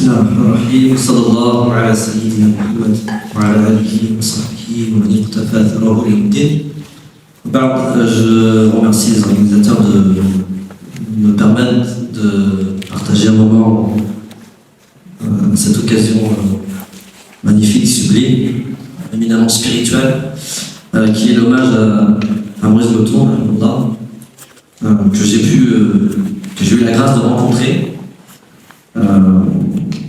بسم الله الرحمن الرحيم صلى الله على سيدنا محمد وعلى آله وصحبه ومن اقتفى أثره إلى الدين. Je remercie les organisateurs de me permettre de partager un moment à cette occasion magnifique, sublime, éminemment spirituelle, qui est l'hommage à Maurice Goton, que j'ai eu la grâce de rencontrer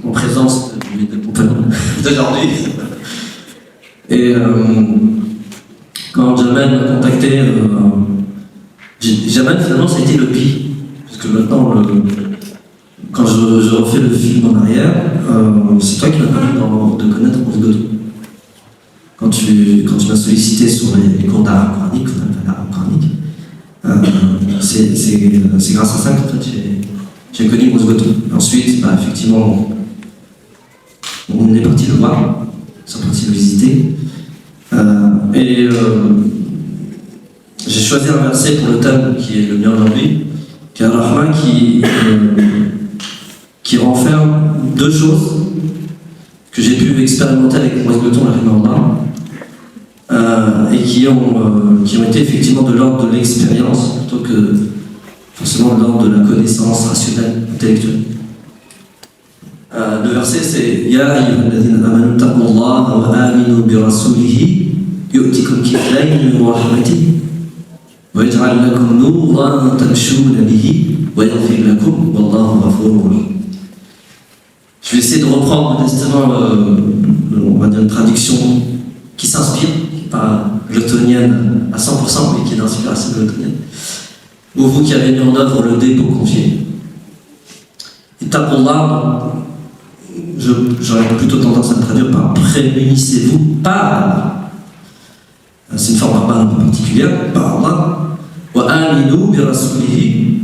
en présence de mes deux compagnons d'aujourd'hui. Et quand Jamel m'a contacté, Jamel finalement ça a été le pire, parce que maintenant, quand je refais le film en arrière, c'est toi qui m'as permis de connaître Maurice Goton. Quand tu m'as sollicité sur les cours d'art coranique, c'est grâce à ça qu'en fait j'ai connu Maurice Goton. Ensuite, effectivement, on est parti le voir, on est parti le visiter. J'ai choisi un verset pour le thème qui est le mien aujourd'hui, qui est Ar-Rahman, qui renferme deux choses que j'ai pu expérimenter avec Maurice Goton, et qui ont été effectivement de l'ordre de l'expérience plutôt que forcément de l'ordre de la connaissance rationnelle, intellectuelle. Le verset c'est Ya ayyuhalladhina amanu taqullaha wa aminu bi rasulihi yu'tikum kiflayn min rahmatihi wa yaj'al lakum nuran tamshuna bihi wa yaghfir lakum wallahu ghafurur rahim. Je vais essayer de reprendre modestement on va dire une traduction qui s'inspire, qui n'est pas glotonienne à 100%, mais qui est d'inspiration glotonienne. Pour vous qui avez mis en œuvre le dépôt confié. Et taqullah, j'aurais plutôt tendance à le traduire par prémunissez-vous par Allah. C'est une forme un peu particulière, par Allah. Wa aminu bi rasulihi.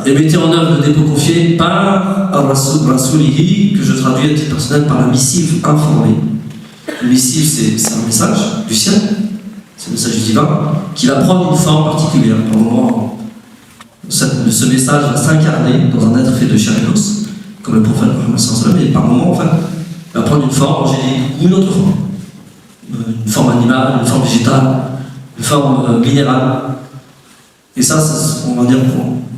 Et mettez en œuvre le dépôt confié par rasulihi, que je traduis à titre personnel par la missive informée. Le missive, c'est un message du ciel, c'est un message divin, qui va prendre une forme particulière. Par moment, ce message va s'incarner dans un être fait de chair et d'os, comme le prophète Mohammed sallallahu alayhi wa sallam, et par moment, en fait, va prendre une forme angélique ou une autre forme. Une forme animale, une forme végétale, une forme minérale. Et ça, on va dire,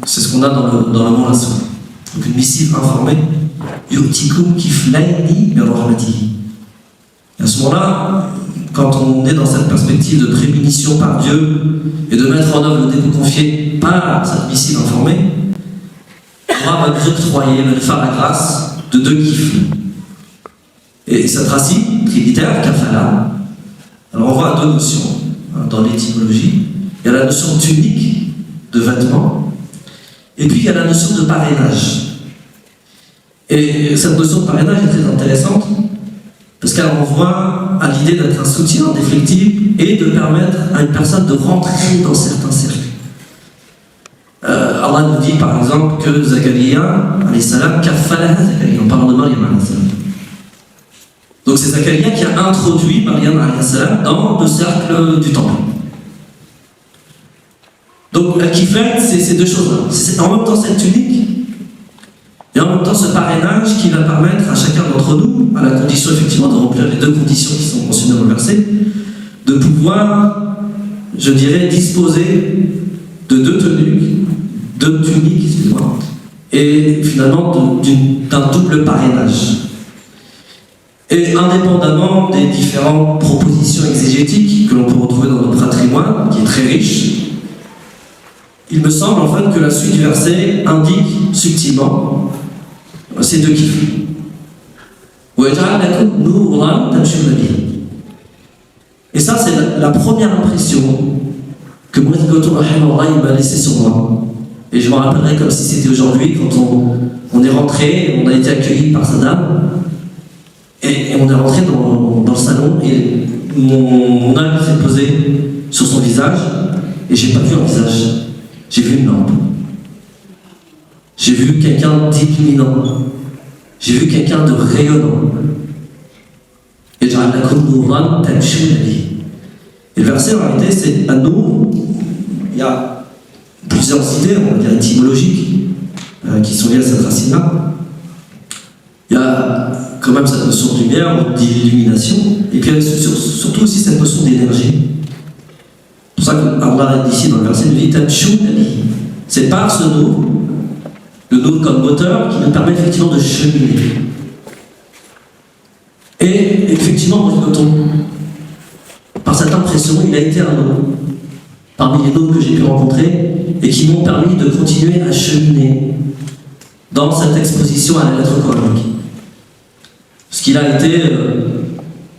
c'est ce qu'on a dans le monde là-dessus. Donc une missive informée, yu'tikum kiflayni min rahmatihi. Et à ce moment-là, quand on est dans cette perspective de prémunition par Dieu et de mettre en œuvre le dépôt confié par cette missive informée, Allah va nous octroyer, va nous faire la grâce de deux kifles. Et cette racine trinitaire, kafala, alors on voit deux notions dans l'étymologie. Il y a la notion de tunique, de vêtement, et puis il y a la notion de parrainage. Et cette notion de parrainage est très intéressante parce qu'elle renvoie à l'idée d'être un soutien indéfectible et de permettre à une personne de rentrer dans certains cercles. Allah nous dit par exemple que Zakaria, alayhi salam, kaffalaha Zakaria, en parlant de Maryam, alayhi salam. Donc c'est Zakaria qui a introduit Maryam, alayhi salam, dans le cercle du temple. Donc Al-Kiflayn, c'est ces deux choses-là. C'est en même temps cette tunique et en même temps ce parrainage qui va permettre à chacun d'entre nous, à la condition effectivement de remplir les deux conditions qui sont mentionnées dans le verset, de pouvoir, je dirais, disposer de deux tuniques, excusez-moi, et finalement d'un double parrainage. Et indépendamment des différentes propositions exégétiques que l'on peut retrouver dans notre patrimoine, qui est très riche, il me semble en fait que la suite du verset indique subtilement ces deux kifs. Et ça, c'est la première impression que Maurice Goton m'a laissé sur moi. Et je m'en rappellerai comme si c'était aujourd'hui, quand on est rentré, on a été accueilli par sa dame, et on est rentré dans le salon, et mon âme s'est posée sur son visage, et j'ai pas vu un visage. J'ai vu une lampe. J'ai vu quelqu'un d'illuminant. J'ai vu quelqu'un de rayonnant. Et le verset en réalité c'est An-Nur. Il y a plusieurs idées, on va dire étymologiques, qui sont liées à cette racine-là. même cette notion de lumière ou d'illumination, et puis surtout aussi cette notion d'énergie. C'est pour ça que Allah dit ici dans le verset, il dit c'est par ce nour, le nour comme moteur, qui nous permet effectivement de cheminer. Et effectivement, par cette impression, il a été un nour parmi les noms que j'ai pu rencontrer et qui m'ont permis de continuer à cheminer dans cette exposition à la lettre coranique. Ce qu'il a été,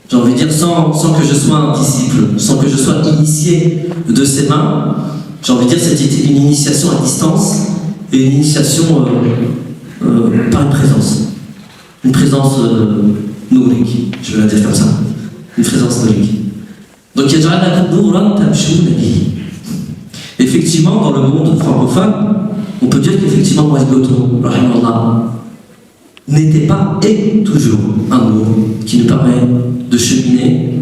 j'ai envie de dire, sans que je sois un disciple, sans que je sois initié de ses mains, j'ai envie de dire, c'était une initiation à distance et une initiation par une présence nourique, je vais la dire comme ça, une présence nourique. Donc, effectivement, dans le monde francophone, on peut dire qu'effectivement, Moïse Goton, n'était pas et toujours un mot qui nous permet de cheminer,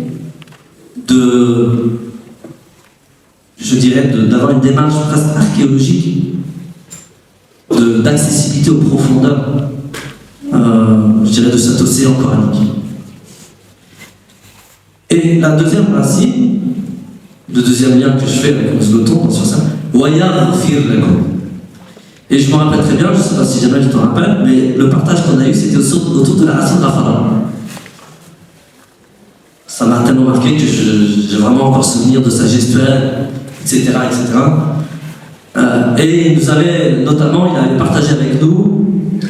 d'avoir une démarche presque archéologique, d'accessibilité aux profondeurs, je dirais, de cet océan coranique. Et la deuxième racine, le deuxième lien que je fais avec Moïse Goton sur ça, et je me rappelle très bien, je ne sais pas si jamais je te rappelle, mais le partage qu'on a eu, c'était autour de la racine Rafara. Ça m'a tellement marqué que j'ai vraiment encore souvenir de sa gestuelle, etc. Et il avait partagé avec nous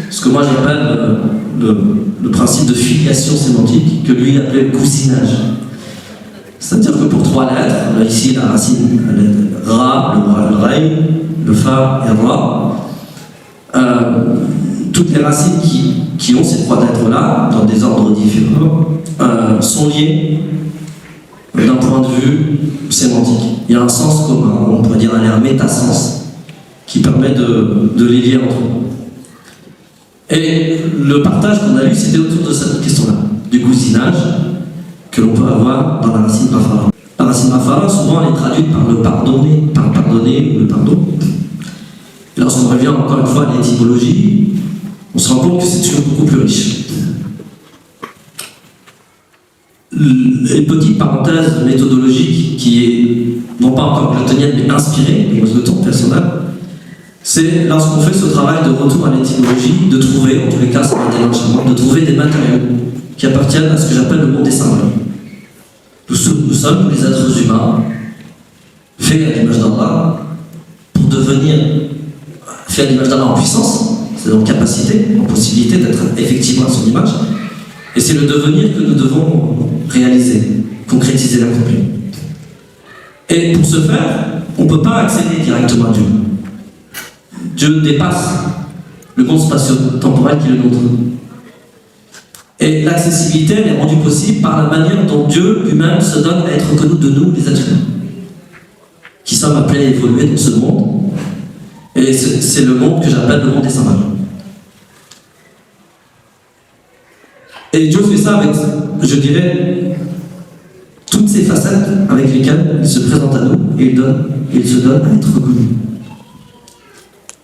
ce que moi j'appelle le principe de filiation sémantique, que lui appelait le cousinage. C'est-à-dire que pour 3 lettres, ici la racine Ra, le Ray, le Fa et Ra, toutes les racines qui ont ces 3 lettres-là, dans des ordres différents, sont liées d'un point de vue sémantique. Il y a un sens commun, on pourrait dire un métasens, qui permet de les lier entre eux. Et le partage qu'on a eu, c'était autour de cette question-là, du cousinage que l'on peut avoir dans la racine Rafara. La racine Rafara, souvent, elle est traduite par le pardonner, par pardonner ou le pardon. Et lorsqu'on revient encore une fois à l'étymologie, on se rend compte que c'est toujours beaucoup plus riche. Une petite parenthèse méthodologique qui est non pas encore platonienne mais inspirée, de le temps personnel, c'est lorsqu'on fait ce travail de retour à l'étymologie, de trouver, en tous les cas ça m'a été l'enchaînement, de trouver des matériaux qui appartiennent à ce que j'appelle le monde des symboles. Nous sommes les êtres humains, faits à l'image d'Allah, pour devenir faits à l'image d'Allah en puissance, c'est en capacité, en possibilité d'être effectivement à son image, et c'est le devenir que nous devons réaliser, concrétiser, l'accomplir. Et pour ce faire, on ne peut pas accéder directement à Dieu. Dieu dépasse le monde spatio-temporel qui est le nôtre. Et l'accessibilité, elle est rendue possible par la manière dont Dieu lui-même se donne à être connu de nous, les êtres humains, qui sommes appelés à évoluer dans ce monde. Et c'est le monde que j'appelle le monde des symboles. Et Dieu fait ça avec, je dirais, toutes ces facettes avec lesquelles il se présente à nous et il se donne à être reconnu.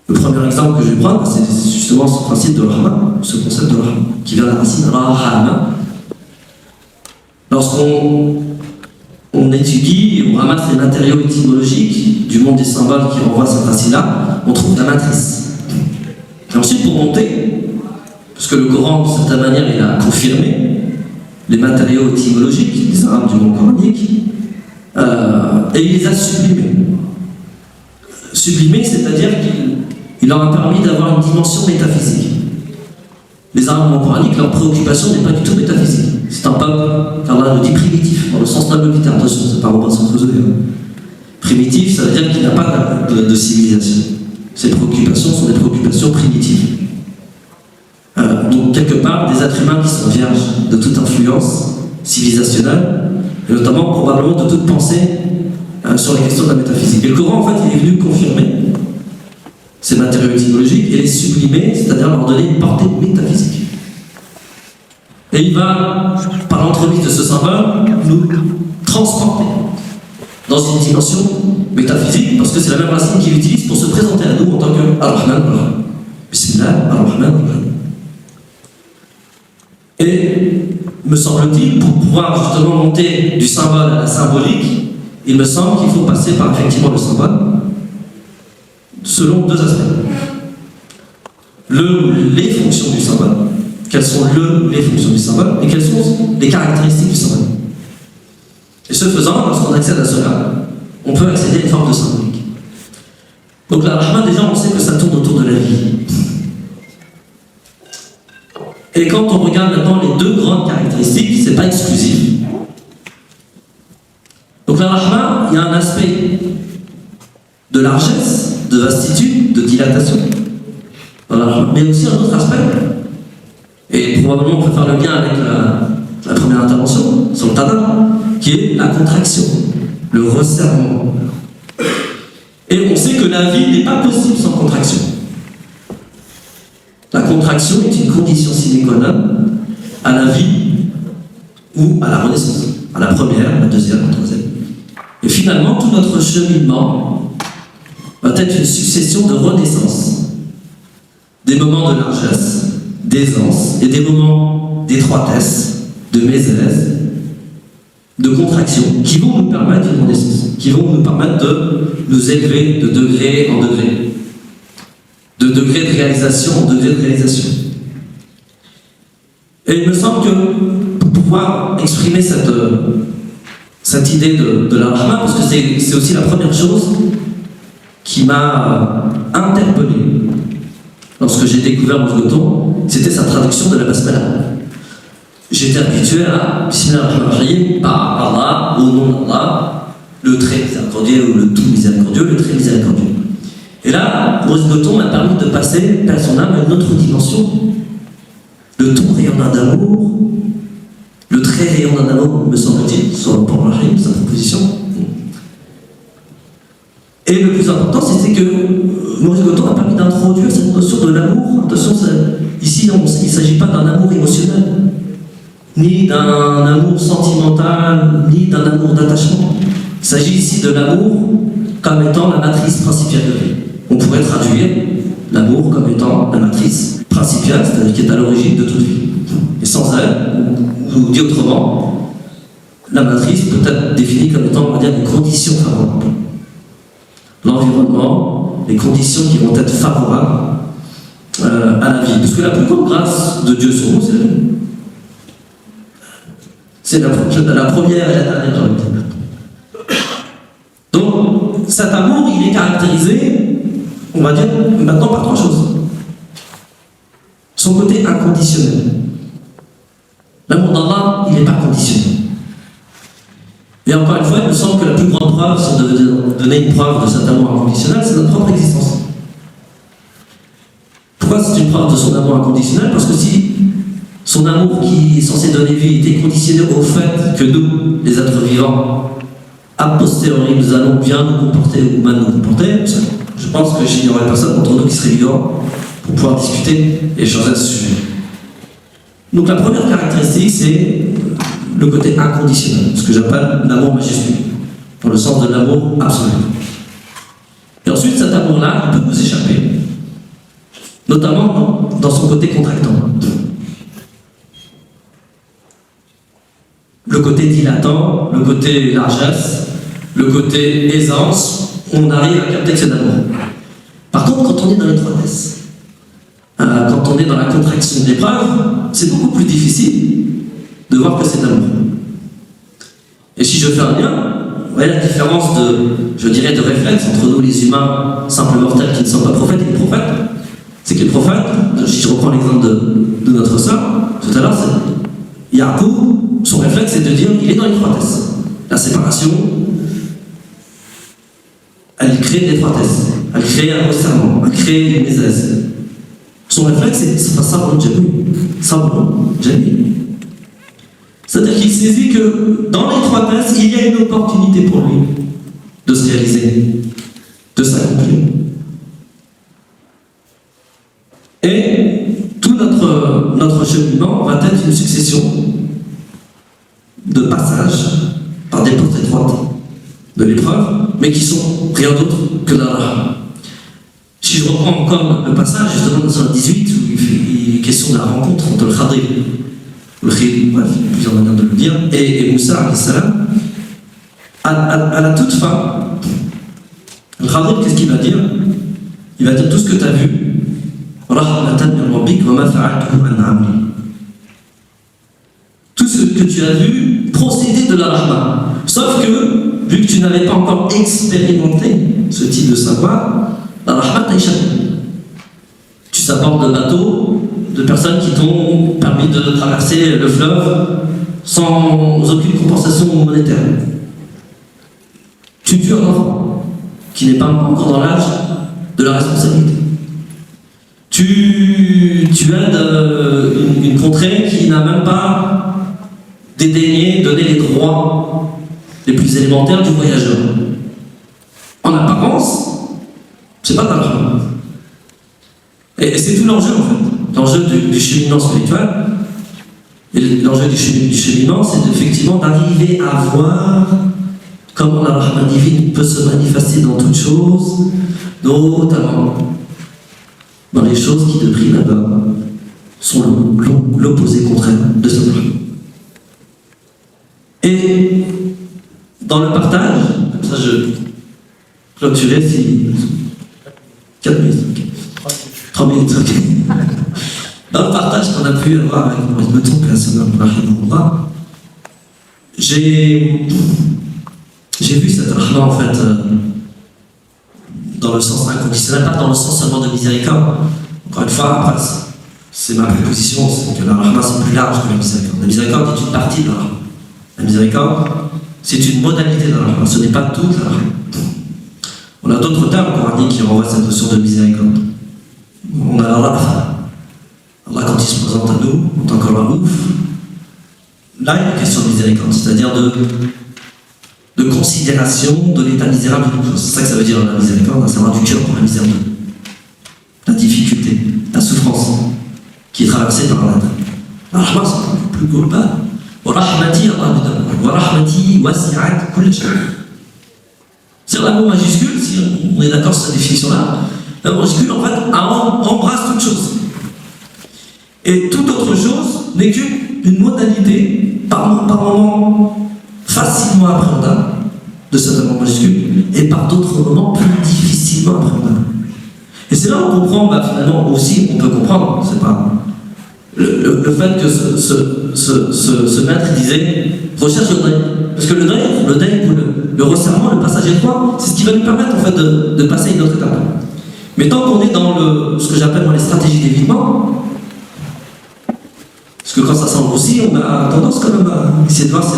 Le premier exemple que je vais prendre, c'est justement ce principe de Rahman, ce concept de Rahman, qui vient de la racine Rahama. Lorsqu'on étudie et on ramasse les matériaux étymologiques du monde des symboles qui renvoient à cette racine-là, on trouve la matrice. Et ensuite, pour monter, parce que le Coran, de certaine manière, il a confirmé les matériaux étymologiques des arabes du monde coranique, et il les a sublimés. Sublimés, c'est-à-dire qu'il leur a permis d'avoir une dimension métaphysique. Les arabes du monde coranique, leur préoccupation n'est pas du tout métaphysique. C'est un peuple, car là, on dit primitif, dans le sens noble du terme, attention, c'est pas Robinson Crusoe. Primitif, ça veut dire qu'il n'y a pas de civilisation. Ses préoccupations sont des préoccupations primitives. Donc, quelque part, des êtres humains qui sont vierges de toute influence civilisationnelle, et notamment, probablement, de toute pensée sur les questions de la métaphysique. Et le Coran, en fait, il est venu confirmer ces matériaux étymologiques et les sublimer, c'est-à-dire leur donner une portée métaphysique. Et il va, par l'entremise de ce symbole, nous transporter dans une dimension métaphysique, parce que c'est la même racine qu'il utilise pour se présenter à nous en tant que Ar-Rahman, Bismillah, Ar-Rahman, Ar-Rahim. Et me semble-t-il, pour pouvoir justement monter du symbole à la symbolique, il me semble qu'il faut passer par effectivement le symbole, selon deux aspects. Les fonctions du symbole, quelles sont les fonctions du symbole, et quelles sont les caractéristiques du symbole. Et ce faisant, lorsqu'on accède à cela, on peut accéder à une forme de symbolique. Donc la Rahma, déjà, on sait que ça tourne autour de la vie. Et quand on regarde maintenant les deux grandes caractéristiques, c'est pas exclusif. Donc la Rahma, il y a un aspect de largesse, de vastitude, de dilatation, dans la Rahma, mais aussi un autre aspect, et probablement on peut faire le lien avec la première intervention sur le Tada, qui est la contraction, le resserrement. Et on sait que la vie n'est pas possible sans contraction. La contraction est une condition sine qua non à la vie ou à la renaissance, à la première, la deuxième, la troisième. Et finalement, tout notre cheminement va être une succession de renaissances, des moments de largesse, d'aisance et des moments d'étroitesse, de mésaise, de contraction, qui vont nous permettre une renaissance, qui vont nous permettre de nous élever de degré en degré, de degré de réalisation en degré de réalisation. Et il me semble que pour pouvoir exprimer cette idée de la Rahma, parce que c'est aussi la première chose qui m'a interpellé lorsque j'ai découvert Mosgoton, c'était sa traduction de la Basmala. J'étais habitué à Bismillahirrahmanirrahim, par Allah, au nom d'Allah, le très miséricordieux ou le tout miséricordieux, le très miséricordieux. Et là, Mosgoton m'a permis de passer, par son âme, à une autre dimension. Le tout rayonnant d'amour, le très rayonnant d'amour, me semble-t-il, sur le plan Rahim, sa proposition. Et le plus important, c'était que Maurice Goton a permis d'introduire cette notion de l'amour. Attention, ici, il ne s'agit pas d'un amour émotionnel, ni d'un amour sentimental, ni d'un amour d'attachement. Il s'agit ici de l'amour comme étant la matrice principale de vie. On pourrait traduire l'amour comme étant la matrice principale, c'est-à-dire qui est à l'origine de toute vie. Et sans elle, ou dit autrement, la matrice peut être définie comme étant, on va dire, des conditions favorables. L'environnement, les conditions qui vont être favorables à la vie. Parce que la plus grande grâce de Dieu sur nous, c'est la vie. C'est la première et la dernière, j'ai envie de dire. Donc, cet amour, il est caractérisé, on va dire, maintenant par trois choses. Son côté inconditionnel. L'amour d'Allah, il n'est pas conditionnel. Et encore une fois, il me semble que la plus grande preuve, si on devait donner une preuve de cet amour inconditionnel, c'est notre propre existence. Pourquoi c'est une preuve de son amour inconditionnel? Parce que si son amour qui est censé donner vie était conditionné au fait que nous, les êtres vivants, a posteriori, nous allons bien nous comporter ou mal nous comporter, je pense qu'il n'y aurait personne d'entre nous qui serait vivant pour pouvoir discuter et échanger à ce sujet. Donc la première caractéristique, c'est le côté inconditionnel, ce que j'appelle l'amour majuscule, dans le sens de l'amour absolu. Et ensuite, cet amour-là, il peut nous échapper, notamment dans son côté contractant. Le côté dilatant, le côté largesse, le côté aisance, on arrive à capter que c'est d'amour. Par contre, quand on est dans l'étroitesse, quand on est dans la contraction de l'épreuve, c'est beaucoup plus difficile de voir que c'est d'amour. Et si je fais un lien, vous voyez la différence de réflexe entre nous les humains, simples mortels qui ne sont pas prophètes et les prophètes, c'est que les prophètes, si je reprends l'exemple de notre sœur, tout à l'heure, Yacoub, son réflexe c'est de dire il est dans l'étroitesse. La séparation, elle crée de l'étroitesse, elle crée un resserrement, elle crée une mésaise. Son réflexe c'est pas sabre Jamil. C'est-à-dire qu'il saisit que dans l'étroitesse, il y a une opportunité pour lui de se réaliser, de s'accomplir. Et tout notre cheminement va être une succession de passages par des portes étroites de l'épreuve, mais qui sont rien d'autre que la rahma. Si je reprends encore le passage, justement, dans le 18, où il est question de la rencontre entre le Khadir, bref, plusieurs manières de le dire, et Moussa, alayhi salam, à la toute fin, le Khadir, qu'est-ce qu'il va dire? Il va dire tout ce que tu as vu, tout ce que tu as vu procéder de la rahma. Sauf que, vu que tu n'avais pas encore expérimenté ce type de savoir, la rahma t'a échappé. Tu s'apportes de bateaux, de personnes qui t'ont permis de traverser le fleuve sans aucune compensation monétaire. Tu tues un enfant qui n'est pas encore dans l'âge de la responsabilité. Tu aides une contrée qui n'a même pas dédaigné donner les droits les plus élémentaires du voyageur. En apparence, c'est pas de l'argent. Et c'est tout l'enjeu en fait. L'enjeu du cheminement spirituel, et l'enjeu du cheminement, c'est effectivement d'arriver à voir comment la rahma divine peut se manifester dans toutes choses, notamment dans les choses qui de prime abord sont l'opposé contraire de cette rahma. Et dans le partage, comme ça je clôturerai si 4 minutes. 3 minutes, ok. Dans le partage qu'on a pu avoir avec Maurice Goton, j'ai vu cette rahma en fait dans le sens inconditionnel, pas dans le sens seulement de miséricorde. Encore une fois, après, c'est ma proposition, c'est que la rahma c'est plus large que la miséricorde. La miséricorde est une partie de la rahma. La miséricorde, c'est une modalité de la rahma, ce n'est pas toute la rahma. On a d'autres termes coraniques qui renvoient cette notion de miséricorde. On a Allah quand il se présente à nous, en tant que Raouf, là il y a une question de miséricorde, c'est-à-dire de considération de l'état misérable d'une chose. C'est ça que ça veut dire la miséricorde, ça va du cœur pour la misère de la difficulté, la souffrance qui est traversée par l'âme. La rahma c'est plus global. Wa rahmati wasi'at kull shay. C'est la mot majuscule, si on est d'accord sur cette définition-là. La majuscule, en fait, embrasse toute chose. Et toute autre chose n'est qu'une modalité, par moment, facilement appréhendable, de certains mots majuscules, et par d'autres moments plus difficilement appréhendables. Et c'est là où on comprend, finalement, aussi, on peut comprendre, c'est pas. Le fait que ce maître disait, recherche le deuil. Parce que le deuil, le resserrement, le passage étroit, c'est ce qui va nous permettre, en fait, de passer à une autre étape. Mais tant qu'on est dans ce que j'appelle moi les stratégies d'évitement, parce que quand ça semble aussi, on a tendance quand même à essayer de voir si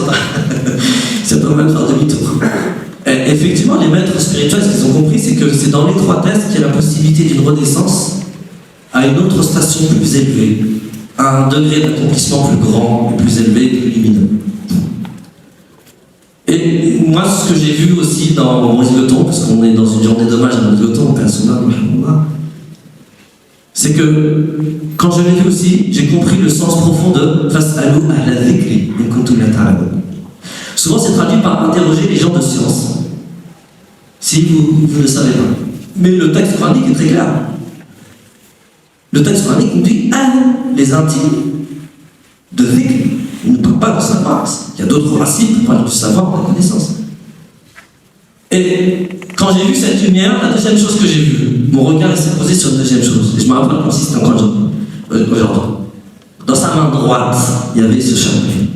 c'est pas mal de faire demi-tour. Et effectivement, les maîtres spirituels, ce qu'ils ont compris, c'est que c'est dans l'étroitesse qu'il y a la possibilité d'une renaissance à une autre station plus élevée, à un degré d'accomplissement plus grand, plus élevé, plus lumineux. Et moi, ce que j'ai vu aussi dans Maurice Goton, parce qu'on est dans une journée d'hommage à Maurice Goton, c'est que quand je l'ai vu aussi, j'ai compris le sens profond de Fas'alou ahla dhikri in kuntum la ta'lamun. Souvent, c'est traduit par interroger les gens de science, si vous ne le savez pas. Mais le texte coranique est très clair. Le texte coranique nous dit les intimes de dhikr. Il ne parle pas de savoir. Il y a d'autres racines pour parler du savoir, de la connaissance. Et quand j'ai vu cette lumière, la deuxième chose que j'ai vue, mon regard s'est posé sur une deuxième chose. Et je me rappelle comme si c'était encore aujourd'hui. Dans sa main droite, il y avait ce chapelet.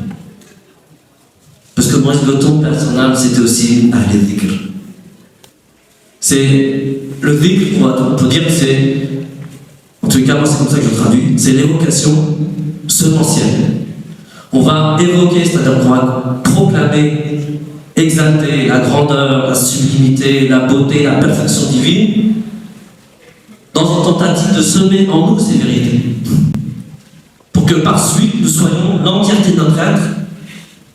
Parce que Maurice Goton, personnel, c'était aussi Ahl al-Dhikr. C'est le dhikr, on peut dire que c'est, en tout cas moi c'est comme ça que je traduis, c'est l'évocation semencielle. On va évoquer, c'est-à-dire qu'on va proclamer, exalter la grandeur, la sublimité, la beauté, la perfection divine, dans une tentative de semer en nous ces vérités. Pour que par suite, nous soyons, l'entièreté de notre être,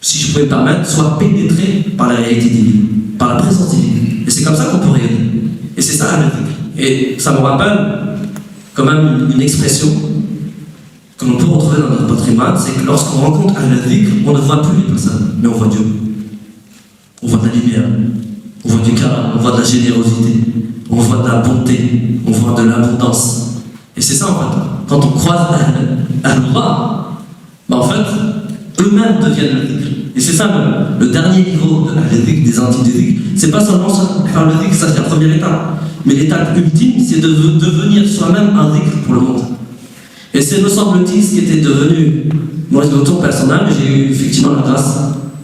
si je pouvais me permettre, soit pénétrée par la réalité divine, par la présence divine. Et c'est comme ça qu'on peut rayonner. Et c'est ça la méthode. Et ça me rappelle quand même une expression que l'on peut retrouver dans notre patrimoine, c'est que lorsqu'on rencontre Ahl al-Dhikr, on ne voit plus les personnes, mais on voit Dieu. On voit de la lumière, on voit du calme, on voit de la générosité, on voit de la bonté, on voit de l'abondance. Et c'est ça en fait. Quand on croise Allah, bah, en fait, eux-mêmes deviennent le dhikr. Et c'est ça le dernier niveau de dhikr, des intimes du dhikr. C'est pas seulement faire le dhikr, ça c'est la première étape. Mais l'étape ultime, c'est de devenir soi-même un dhikr pour le monde. Et c'est, me semble-t-il, ce qui était devenu mon retour personnel. J'ai eu effectivement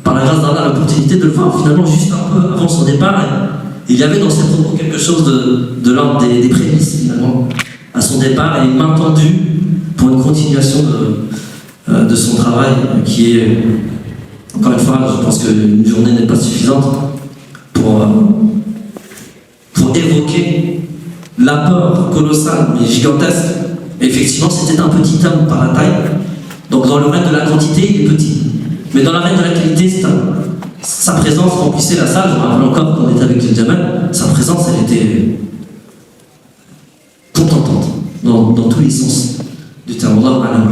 par la grâce d'Allah, l'opportunité de le voir finalement juste un peu avant son départ. Et il y avait dans ses propos quelque chose de l'ordre des prémices finalement à son départ, et il m'a entendu pour une continuation de son travail qui est, encore une fois, je pense qu'une journée n'est pas suffisante pour évoquer l'apport colossal mais gigantesque. Et effectivement, c'était un petit homme par la taille, donc dans le règne de la quantité, il est petit. Mais dans la règne de la qualité, sa présence remplissait la salle. Je me rappelle encore quand on était avec le Jamal, sa présence, elle était contentante, dans tous les sens du terme. Allah